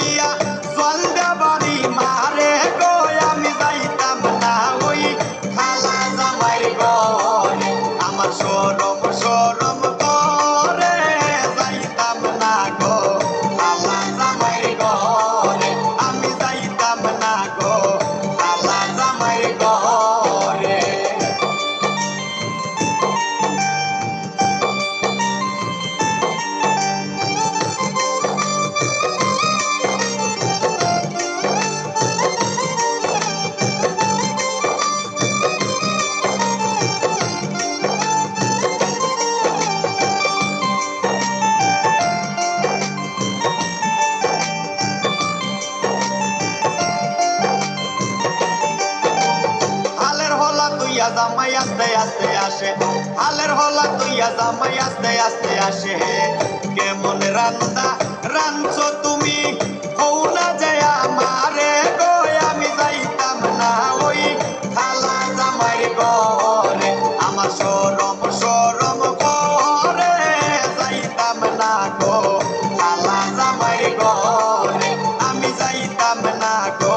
লইয়া জল দেবারি মারে গো আমি যাইতাম না ওই খালা জামাই ঘরে আমার শরম শরম করে যাইতাম না গো খালা জামাই ঘরে আমি যাইতাম না গো খালা জামাই ঘরে। জামাই আস্তে আস্তে আসে হালের হলা তুইয়া জামাই আস্তে আস্তে আসে কেমন রান্দা রাঁধছো তুমি হও না যায় আমারে গো আমি যাইতাম না ওই খালা জামাই ঘরে আমার শরম শরম করে যাইতাম না গো খালা জামাই ঘরে আমি যাইতাম না গো